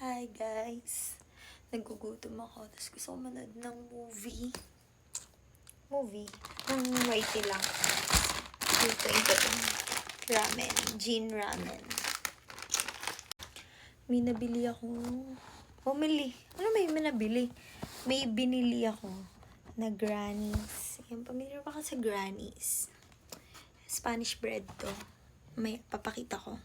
Hi guys! Nagugutom ako. Tapos gusto ko manood ng movie. Ng whitey lang. Lutuin ko itong ramen. Jin ramen. May nabili akong... Ano may nabili? May binili ako na Granny's. Yan, pamilya pa ka sa Granny's. Spanish bread to. May papakita ko.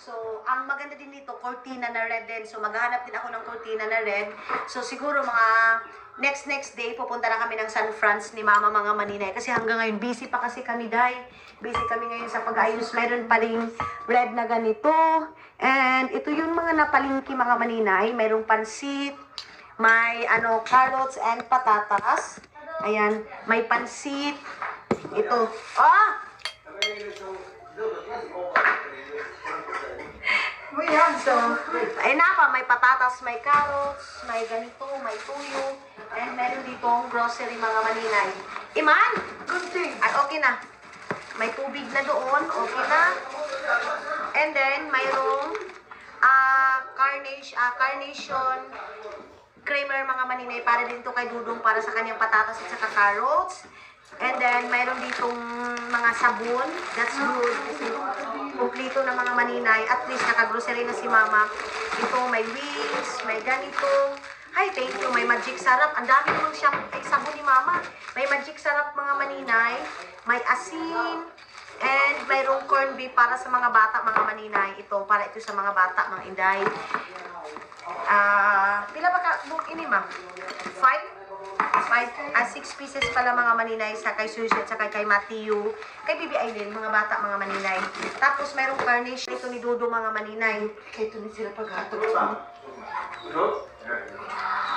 So, ang maganda din dito, cortina na red din. So, maghahanap din ako ng cortina na red. So, siguro mga next day, pupunta na kami ng San Franz ni Mama mga maninay. Kasi hanggang ngayon, busy pa kasi kami, Day. Busy kami ngayon sa pag-ayos. Mayroon paling red na ganito. And ito yung mga napalingki mga maninay. Mayroong pansit, may carrots and patatas. Ayan, may pansit. Ito. So, ayun na pa, may patatas, may carrots, may ganito, may tuyo, and meron ditong grocery mga maninay. Iman! Good thing! Ay, okay na. May tubig na doon, okay na. And then, mayroong carnation creamer mga maninay para din to kay Dudong para sa kanyang patatas at saka carrots. And then, mayroon ditong mga sabon. That's good. Kasi kumplito na mga maninay. At least, nakagrocery na si Mama. Ito, may wings, may ganito. Hi, thank you. May magic sarap. Ang dami naman sabon ni Mama. May magic sarap mga maninay. May asin. And mayroong corned beef para sa mga bata, mga maninay. Ito, para ito sa mga bata, mga inday. Pila ba ka book ini, Ma? 6 pieces pala mga maninay sa kay Susie at saka kay Matthew, kay Bibi Aileen, mga bata, mga maninay. Tapos mayroong carnation ito ni Dudo mga maninay. Kaya ito sila paghatag.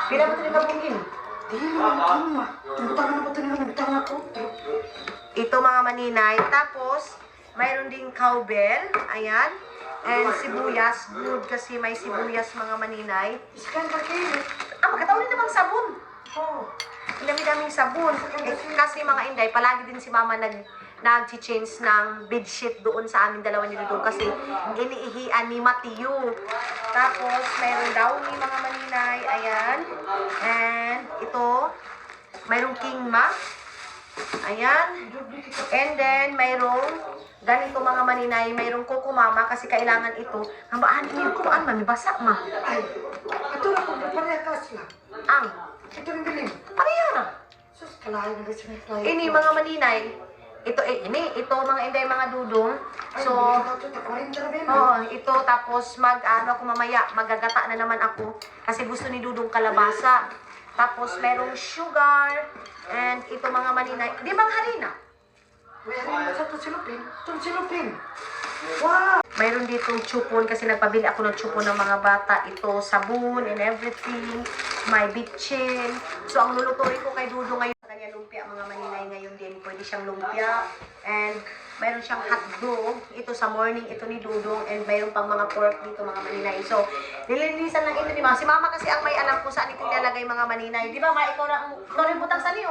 Pila ba ito ni Kabungin? Ito mga maninay. Tapos, mayroon ding cowbell. Ayan. And sibuyas. Good kasi may sibuyas mga maninay. Magkataon din namang sabon. Dami-daming sabon. Kasi mga inday, palagi din si Mama nag-change ng bedsheet doon sa amin dalawa ni Dudong kasi iniihian ni Matthew. Tapos, mayroong downy mga maninay. Ayan. And ito, mayroong kingma. Ayan. And then, mayroong ganito mga maninay, mayroong Coco Mama kasi kailangan ito. Hambaan niyo kung mami basa, Ma. Ay, ito na kung parehas lang. Ito rin bilhin. Pareha na. Sus, kalahin na gusto ng klaya. Ini mga maninay. Ito mga inday mga Dudong. So, ito tapos ako mamaya, magagata na naman ako kasi gusto ni Dudong kalabasa. Tapos merong sugar and ito mga maninay. Di bang harina? May harina sa tunsilupin. Wow! Mayroon ditong chupon kasi nagpabili ako ng chupon ng mga bata. Ito, sabon and everything. May bitchin. So, ang lulutuin ko kay Dudo ngayon, sa kanya lumpia, mga maninay ngayon din. Pwede siyang lumpia. And mayroon siyang hotdog. Ito sa morning, ito ni Dudong. And mayroon pang mga pork dito, mga maninay. So, nilinisan lang ito ni Mama. Si Mama kasi ang may alam kung saan ito nilalagay mga maninay. Di ba, Ma? Ikaw rin butang sa niyo.